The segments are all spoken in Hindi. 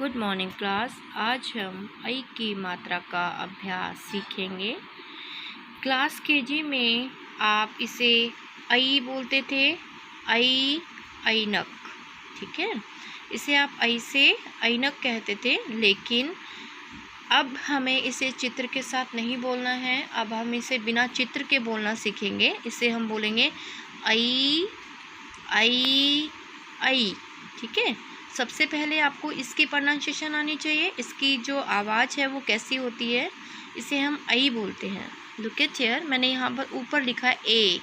Good morning class. आज हम आई की मात्रा का अभ्यास सीखेंगे। क्लास केजी में आप इसे आई बोलते थे, आई, ऐनक, ठीक है। इसे आप आई से ऐनक कहते थे, लेकिन अब हमें इसे चित्र के साथ नहीं बोलना है। अब हम इसे बिना चित्र के बोलना सीखेंगे। इसे हम बोलेंगे आई, आई, आई, ठीक है। सबसे पहले आपको इसकी प्रोनाउंसिएशन आनी चाहिए। इसकी जो आवाज़ है वो कैसी होती है, इसे हम आई बोलते हैं। लुक एट हियर, मैंने यहाँ पर ऊपर लिखा है ए,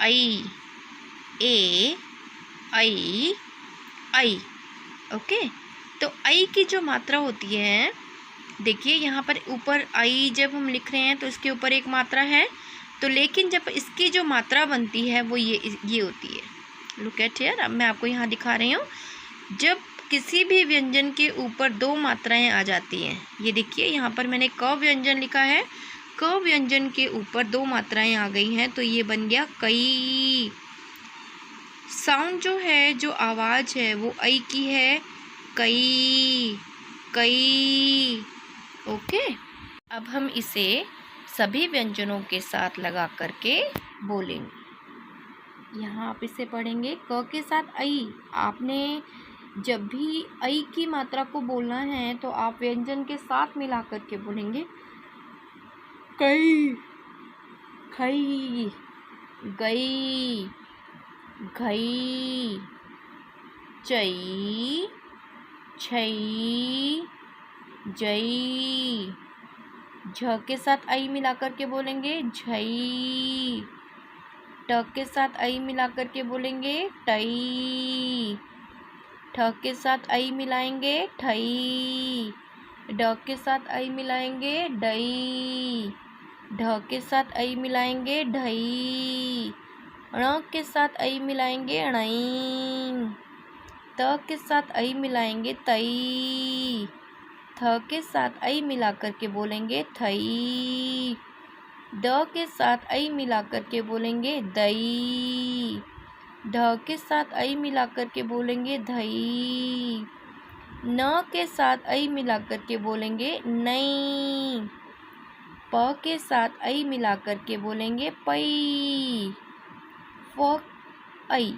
आई, ए, आई, ओके। तो आई की जो मात्रा होती है, देखिए यहाँ पर ऊपर आई जब हम लिख रहे हैं तो इसके ऊपर एक मात्रा है, तो लेकिन जब इसकी जो मात्रा बनती है वो ये होती है। लुक एट हियर, अब मैं आपको यहाँ दिखा रही हूँ। जब किसी भी व्यंजन के ऊपर दो मात्राएं आ जाती हैं, ये देखिए यहाँ पर मैंने क व्यंजन लिखा है, क व्यंजन के ऊपर दो मात्राएं आ गई हैं तो ये बन गया कई। साउंड जो है, जो आवाज़ है वो आई की है, कई, कई, ओके। अब हम इसे सभी व्यंजनों के साथ लगा करके बोलेंगे। यहाँ आप इसे पढ़ेंगे क के साथ आई। आपने जब भी आई की मात्रा को बोलना है तो आप व्यंजन के साथ मिला करके बोलेंगे कई, खई, गई, घई, चई, छई, जई। झ के साथ आई मिला करके बोलेंगे झई। ट के साथ आई मिला करके बोलेंगे टई। ठ के साथ आई मिलाएंगे ठई। ड के साथ आई मिलाएंगे डई। ढ के साथ आई मिलाएंगे ढई। ण के साथ आई मिलाएंगे णई। त के साथ आई मिलाएंगे तई। थ के साथ आई मिला करके बोलेंगे थई। द के साथ आई मिला करके बोलेंगे दई। ढ के साथ आई मिला करके बोलेंगे धई। न के साथ आई मिला करके बोलेंगे नई। प के साथ आई मिला करके बोलेंगे पई। फ आई,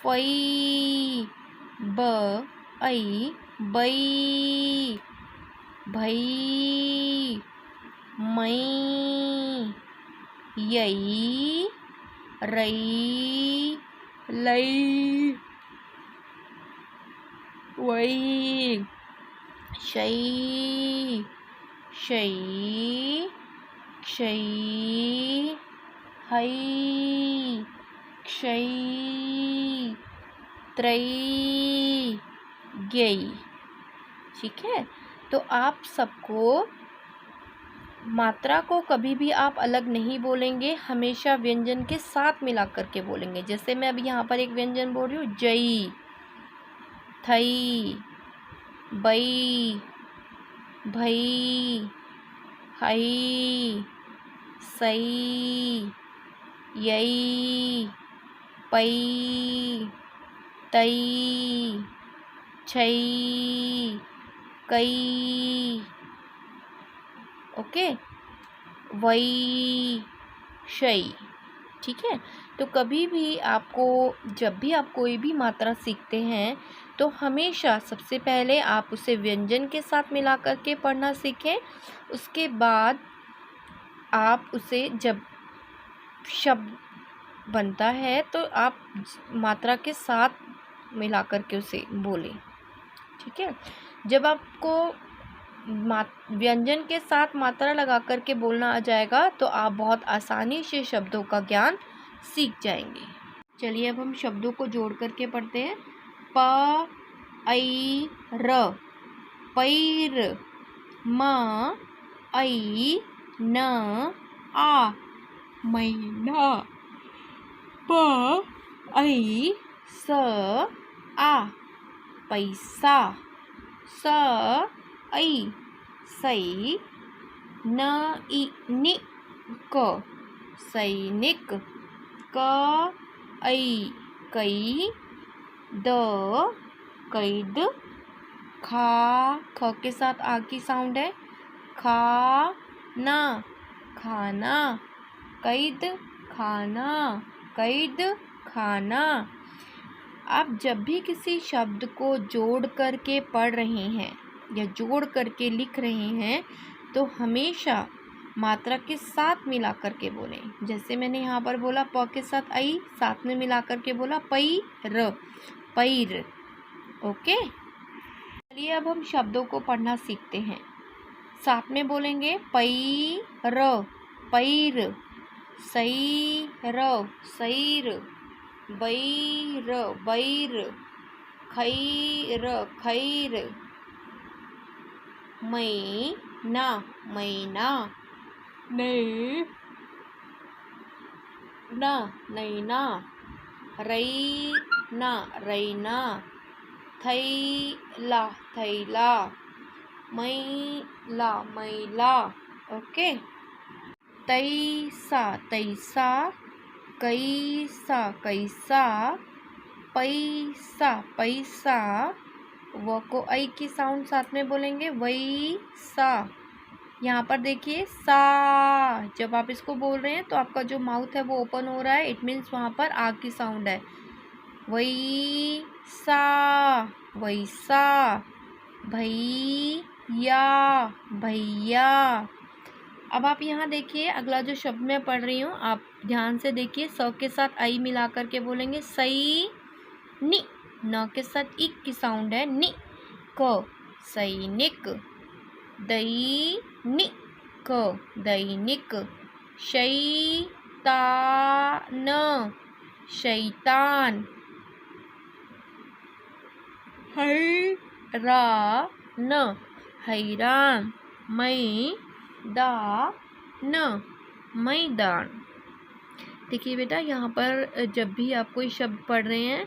फई। ब आई, बई। भई, मई, यई, रई, लई, वई, शई, शई, क्षई, हई, क्षई, त्रयी, ज्ञई, ठीक है। तो आप सबको मात्रा को कभी भी आप अलग नहीं बोलेंगे, हमेशा व्यंजन के साथ मिला करके बोलेंगे। जैसे मैं अभी यहाँ पर एक व्यंजन बोल रही हूँ, जई, थई, बई, भई, हई, सई, यई, पई, तई, छई, कई, ओके, वई, शई, ठीक है। तो कभी भी आपको, जब भी आप कोई भी मात्रा सीखते हैं तो हमेशा सबसे पहले आप उसे व्यंजन के साथ मिला करके पढ़ना सीखें। उसके बाद आप उसे, जब शब्द बनता है तो आप मात्रा के साथ मिला करके उसे बोलें, ठीक है। जब आपको व्यंजन के साथ मात्रा लगा करके बोलना आ जाएगा तो आप बहुत आसानी से शब्दों का ज्ञान सीख जाएंगे। चलिए अब हम शब्दों को जोड़ करके पढ़ते हैं। प ऐ र, पैर। म ऐ न आ, मैना। प ऐ स आ, पैसा। स ऐ सई। न इ नि क, सैनिक। क ऐ कई। द कैद। खा, ख के साथ आ की साउंड है, खा ना, खाना। कैद खाना, कैद खाना। आप जब भी किसी शब्द को जोड़ करके पढ़ रहे हैं या जोड़ करके लिख रहे हैं तो हमेशा मात्रा के साथ मिला करके बोलें। जैसे मैंने यहाँ पर बोला प के साथ आई, साथ में मिला करके बोला पैर, पैर। ओके, चलिए अब हम शब्दों को पढ़ना सीखते हैं। साथ में बोलेंगे पैर, पैर, सैर, सैर, बैर, बैर, खैर, खैर, मैना, मैना, नैना, नैना, रैना, रैना, थैला, थैला, मैला, मैला। ओके, तैसा, तैसा, कैसा, कैसा, पैसा, पैसा। व को ऐ की साउंड साथ में बोलेंगे वैसा। यहाँ पर देखिए सा, जब आप इसको बोल रहे हैं तो आपका जो माउथ है वो ओपन हो रहा है, इट मीन्स वहाँ पर आ की साउंड है। वैसा, वैसा, भैया, भैया। अब आप यहाँ देखिए अगला जो शब्द मैं पढ़ रही हूँ, आप ध्यान से देखिए। स के साथ आई मिला करके बोलेंगे सई नि, न के साथ इक की साउंड है, नि क, सैनिक। दैनिक, दैनिक। शैतान, शैतान। हैरान, हैरान। मैदान, मैदान। देखिए बेटा, यहाँ पर जब भी आप कोई शब्द पढ़ रहे हैं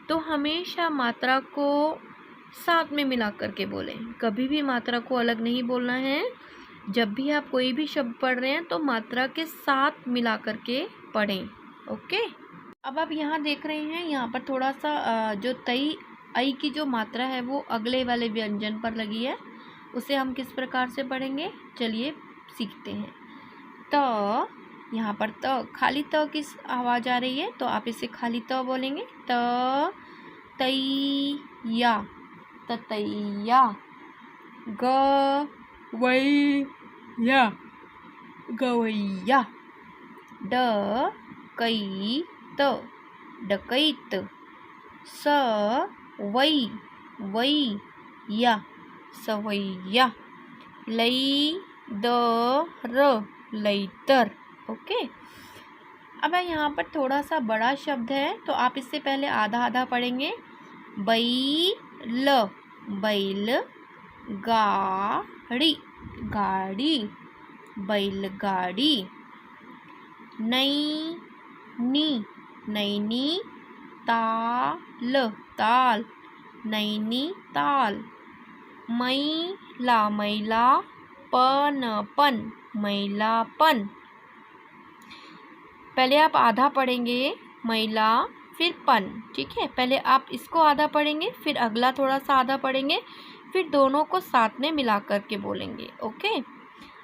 तो हमेशा मात्रा को साथ में मिला करके बोलें, कभी भी मात्रा को अलग नहीं बोलना है। जब भी आप कोई भी शब्द पढ़ रहे हैं तो मात्रा के साथ मिला करके पढ़ें। ओके, अब आप यहाँ देख रहे हैं, यहाँ पर थोड़ा सा जो तई आई की जो मात्रा है वो अगले वाले व्यंजन पर लगी है, उसे हम किस प्रकार से पढ़ेंगे, चलिए सीखते हैं। त, यहाँ पर त, खाली त किस आवाज़ आ रही है तो आप इसे खाली त बोलेंगे। त, तैया, ततैया। गवैया, गवैया। डकैत, डकैत। सवैया, सवैया। लैदर, लैतर। ओके, अब यहाँ पर थोड़ा सा बड़ा शब्द है तो आप इससे पहले आधा आधा पढ़ेंगे। बैल, बैल। गाड़ी, गाड़ी, बैलगाड़ी। नैनी, नैनी। ताल, ताल, नैनी ताल। मैला, मैला। पनपन, मैलापन। पहले आप आधा पढ़ेंगे मैला, फिर पन, ठीक है। पहले आप इसको आधा पढ़ेंगे, फिर अगला थोड़ा सा आधा पढ़ेंगे, फिर दोनों को साथ में मिला करके बोलेंगे। ओके,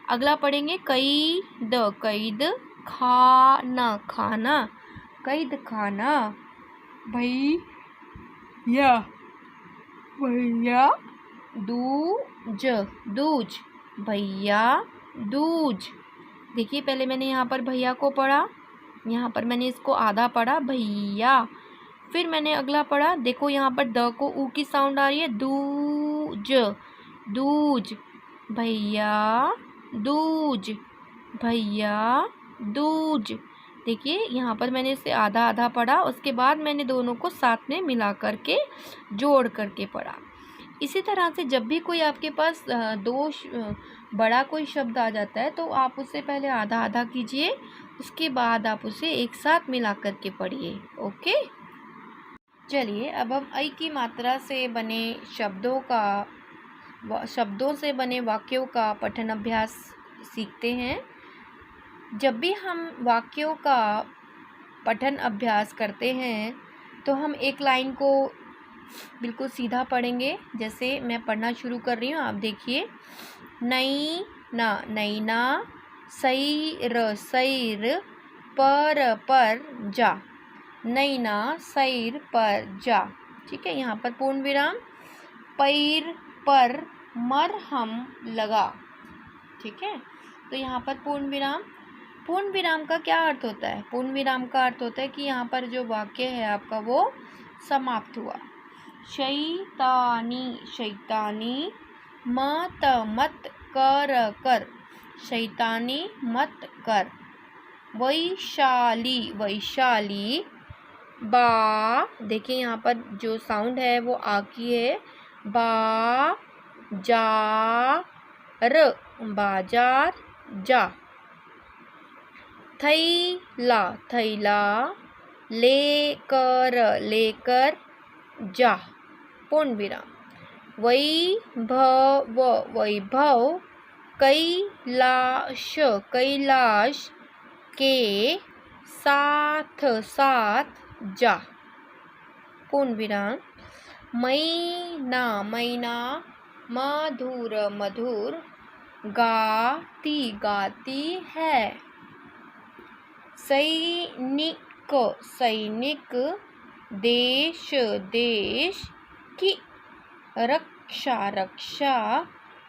अगला पढ़ेंगे कैद, कैद। खाना, खाना, कैद खाना। भैया, भैया। दूज, दूज, भैया दूज। देखिए, पहले मैंने यहाँ पर भैया को पढ़ा, यहाँ पर मैंने इसको आधा पढ़ा भैया, फिर मैंने अगला पढ़ा। देखो यहाँ पर द को ऊ की साउंड आ रही है, दूज, दूज, भैया दूज, भैया दूज। देखिए यहाँ पर मैंने इसे आधा आधा पढ़ा, उसके बाद मैंने दोनों को साथ में मिला करके जोड़ करके पढ़ा। इसी तरह से जब भी कोई आपके पास बड़ा कोई शब्द आ जाता है तो आप उससे पहले आधा आधा कीजिए, उसके बाद आप उसे एक साथ मिला करके पढ़िए। ओके, चलिए अब हम ऐ की मात्रा से बने शब्दों से बने वाक्यों का पठन अभ्यास सीखते हैं। जब भी हम वाक्यों का पठन अभ्यास करते हैं तो हम एक लाइन को बिल्कुल सीधा पढ़ेंगे। जैसे मैं पढ़ना शुरू कर रही हूँ, आप देखिए। नई ना, नैना, सैर सैर, पर जा, नैना सैर पर जा। ठीक है, यहाँ पर पूर्ण विराम। पैर पर मरहम लगा। ठीक है, तो यहाँ पर पूर्ण विराम। पूर्ण विराम का क्या अर्थ होता है? पूर्ण विराम का अर्थ होता है कि यहाँ पर जो वाक्य है आपका वो समाप्त हुआ। शैतानी, शैतानी, मत मत कर कर, शैतानी मत कर। वैशाली, वैशाली, बा, देखिए यहाँ पर जो साउंड है वो आ की है। बा जा र, बाजार जा। थैला, थैला, लेकर लेकर जा, पूर्ण विराम। वैभव, वैभव, कैलाश, कैलाश के साथ साथ जा, पूर्ण विराम। मैना, मैना, मधुर मधुर, गाती गाती है। सैनिक, सैनिक, देश देश की रक्षा रक्षा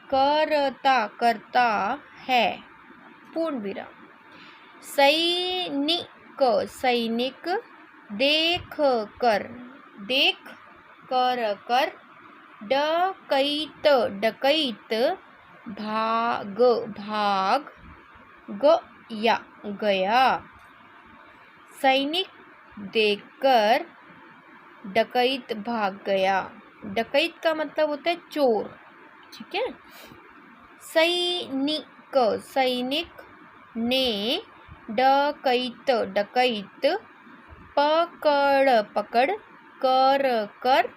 करता करता है, पूर्ण विराम। सैनिक, सैनिक, देख कर कर, डकैत डकैत, भाग भाग, गया गया। सैनिक देखकर डकैत भाग गया। डकैत का मतलब होता है चोर। ठीक है, सैनिक, सैनिक ने डकैत डकैत, पकड़ पकड़, कर कर,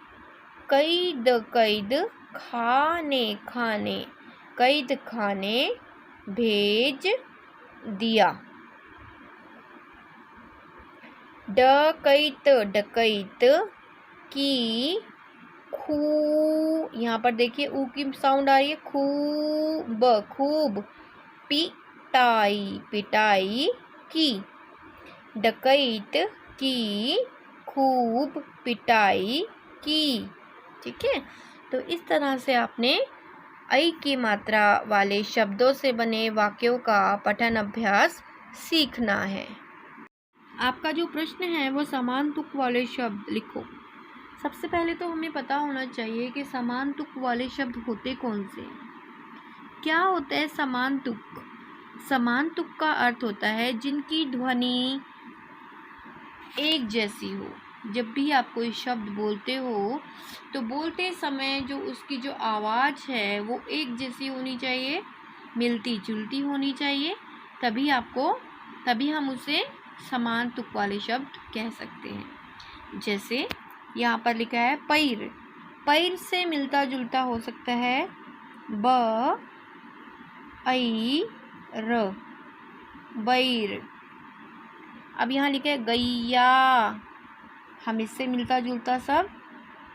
कैद कैद, खाने खाने, कैद खाने भेज दिया। डकैत डकैत की, यहाँ पर देखिए ऊ की साउंड आ रही है। खूब खूब, पिटाई पिटाई की। डकैत की खूब पिटाई की। ठीक है, तो इस तरह से आपने ऐ की मात्रा वाले शब्दों से बने वाक्यों का पठन अभ्यास सीखना है। आपका जो प्रश्न है वो समान तुक वाले शब्द लिखो। सबसे पहले तो हमें पता होना चाहिए कि समान तुक वाले शब्द होते कौन से। क्या होता है समान तुक? समान तुक का अर्थ होता है जिनकी ध्वनि एक जैसी हो। जब भी आप कोई शब्द बोलते हो तो बोलते समय जो उसकी जो आवाज़ है वो एक जैसी होनी चाहिए, मिलती जुलती होनी चाहिए, तभी हम उसे समान तुक वाले शब्द कह सकते हैं। जैसे यहाँ पर लिखा है पैर, पैर से मिलता जुलता हो सकता है ब ऐ र, बैर। अब यहाँ लिखा है गैया, हम इससे मिलता जुलता सब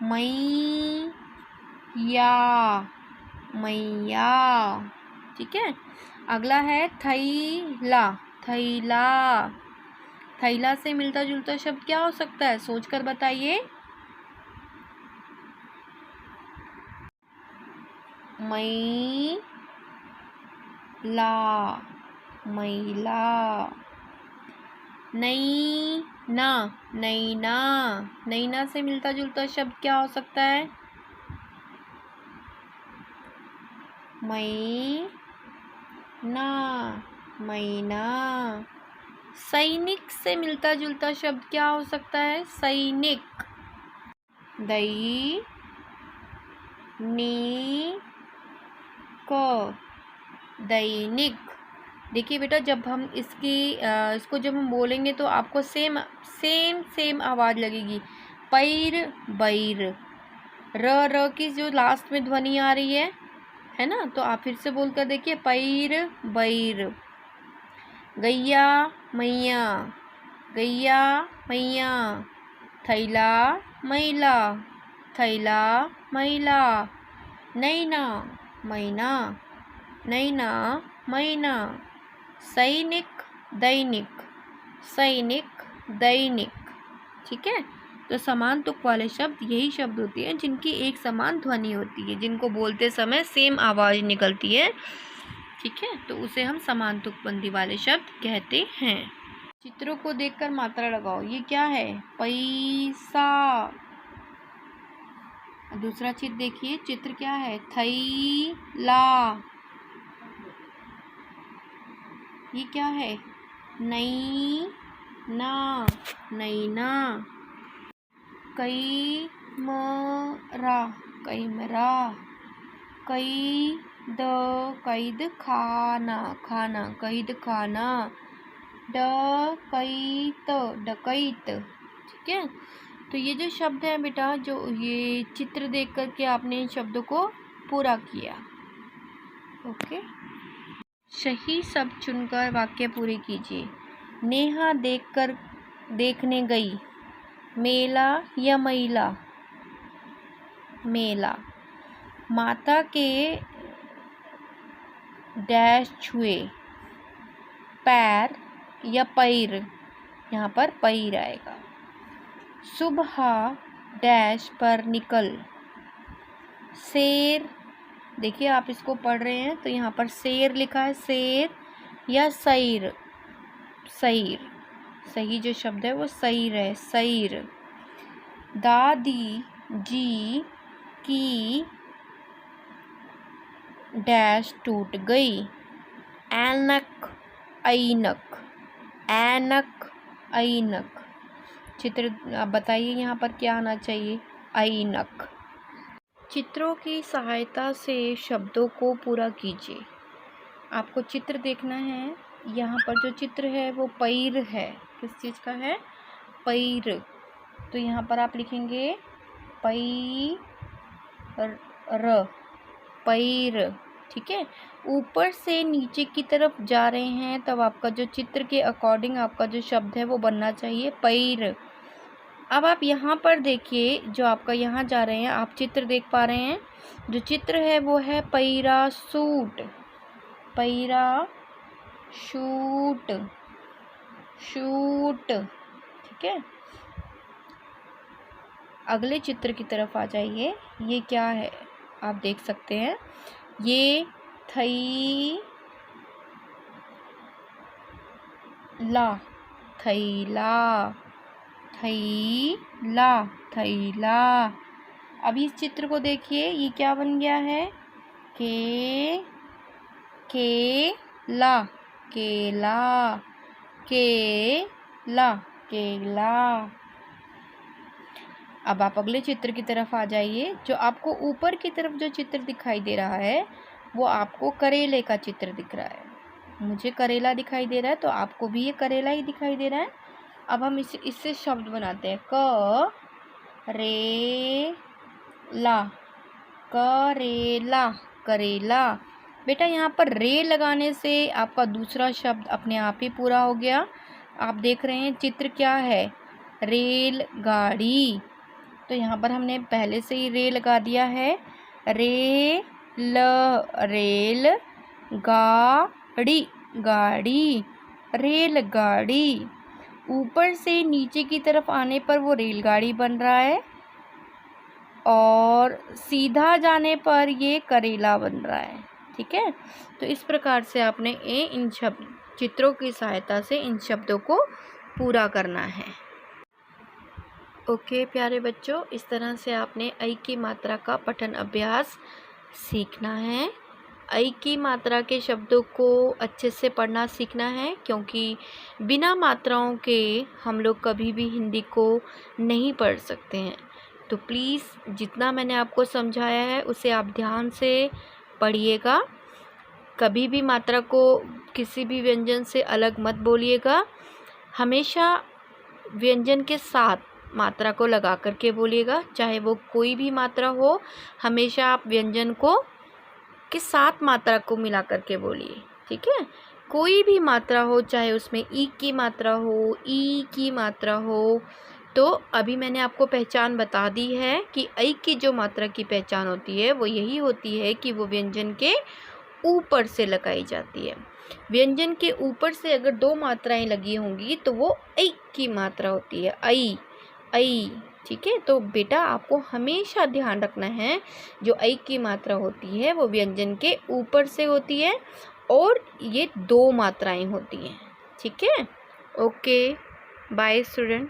मैया, मैया। ठीक है, अगला है थैला, थैला, थैला से मिलता जुलता शब्द क्या हो सकता है? सोचकर बताइए। मैला, मैला। नैना, नैना, नैना से मिलता जुलता शब्द क्या हो सकता है? मैना, मैना। सैनिक से मिलता जुलता शब्द क्या हो सकता है? सैनिक। दैनिक, दैनिक। देखिए बेटा, जब हम इसको जब हम बोलेंगे तो आपको सेम आवाज़ लगेगी। पैर बैर, र की जो लास्ट में ध्वनि आ रही है ना, तो आप फिर से बोलकर देखिए पैर बैर। गैया मैया, गैया मैया। थैला मैला, थैला महिला, नैना मैना, नैना मैना, सैनिक दैनिक, सैनिक दैनिक। ठीक है, तो समान तुक वाले शब्द यही शब्द होते हैं जिनकी एक समान ध्वनि होती है, जिनको बोलते समय सेम आवाज़ निकलती है। ठीक है, तो उसे हम समान तुकबंदी वाले शब्द कहते हैं। चित्रों को देखकर मात्रा लगाओ। ये क्या है? पैसा। दूसरा चित्र देखिए, चित्र क्या है? थैला। ये क्या है? नैना, नैना। Camera, camera. कैद, कैद खाना, खाना, कैद खाना। डकैत, डकैत। ठीक है, तो ये जो शब्द है बेटा, जो ये चित्र देख करके आपने इन शब्दों को पूरा किया। ओके, सही शब्द चुनकर वाक्य पूरे कीजिए। नेहा देखने गई। मेला या महिला? मेला। माता के डैश छुए। पैर या पैर? यहाँ पर पैर आएगा। सुबह डैश पर निकल। शेर, देखिए आप इसको पढ़ रहे हैं तो यहाँ पर शेर लिखा है, शेर या सैर? सैर, सही जो शब्द है वो सैर है, सैर। दादी जी की डैश टूट गई। ऐनक, ऐनक, ऐनक, ऐनक। चित्र आप बताइए यहाँ पर क्या आना चाहिए? ऐनक। चित्रों की सहायता से शब्दों को पूरा कीजिए। आपको चित्र देखना है। यहाँ पर जो चित्र है वो पैर है। किस चीज़ का है? पैर। तो यहाँ पर आप लिखेंगे पैर, पैर। ठीक है, ऊपर से नीचे की तरफ जा रहे हैं तब आपका जो चित्र के अकॉर्डिंग आपका जो शब्द है वो बनना चाहिए पैर। अब आप यहाँ पर देखिए, जो आपका यहाँ जा रहे हैं, आप चित्र देख पा रहे हैं। जो चित्र है वो है पैराशूट, पैराशूट, शूट। ठीक है, अगले चित्र की तरफ आ जाइए। ये क्या है? आप देख सकते हैं, ये थैला, थैला, थैला, थैला। अब इस चित्र को देखिए, ये क्या बन गया है? केला, केला, केला, केला। अब आप अगले चित्र की तरफ आ जाइए। जो आपको ऊपर की तरफ जो चित्र दिखाई दे रहा है वो आपको करेले का चित्र दिख रहा है। मुझे करेला दिखाई दे रहा है तो आपको भी ये करेला ही दिखाई दे रहा है। अब हम इससे शब्द बनाते हैं। करेला, करेला, करेला। बेटा यहाँ पर रे लगाने से आपका दूसरा शब्द अपने आप ही पूरा हो गया। आप देख रहे हैं चित्र क्या है? रेलगाड़ी। तो यहाँ पर हमने पहले से ही रे लगा दिया है। रेल गाड़ी, गाड़ी, रेलगाड़ी। ऊपर से नीचे की तरफ आने पर वो रेलगाड़ी बन रहा है और सीधा जाने पर ये करेला बन रहा है। ठीक है, तो इस प्रकार से आपने इन शब्द चित्रों की सहायता से इन शब्दों को पूरा करना है। ओके प्यारे बच्चों, इस तरह से आपने ऐ की मात्रा का पठन अभ्यास सीखना है। ऐ की मात्रा के शब्दों को अच्छे से पढ़ना सीखना है, क्योंकि बिना मात्राओं के हम लोग कभी भी हिंदी को नहीं पढ़ सकते हैं। तो प्लीज़ जितना मैंने आपको समझाया है उसे आप ध्यान से पढ़िएगा। कभी भी मात्रा को किसी भी व्यंजन से अलग मत बोलिएगा। हमेशा व्यंजन के साथ मात्रा को लगा करके बोलिएगा, चाहे वो कोई भी मात्रा हो। हमेशा आप व्यंजन को के साथ मात्रा को मिला करके बोलिए। ठीक है, कोई भी मात्रा हो, चाहे उसमें ई की मात्रा हो, ई की मात्रा हो, तो अभी मैंने आपको पहचान बता दी है कि ऐ की जो मात्रा की पहचान होती है वो यही होती है कि वो व्यंजन के ऊपर से लगाई जाती है। व्यंजन के ऊपर से अगर दो मात्राएं लगी होंगी तो वो ऐ की मात्रा होती है, ऐ ऐ। ठीक है, तो बेटा आपको हमेशा ध्यान रखना है जो ऐ की मात्रा होती है वो व्यंजन के ऊपर से होती है और ये दो मात्राएं होती हैं। ठीक है, ओके, बाय स्टूडेंट।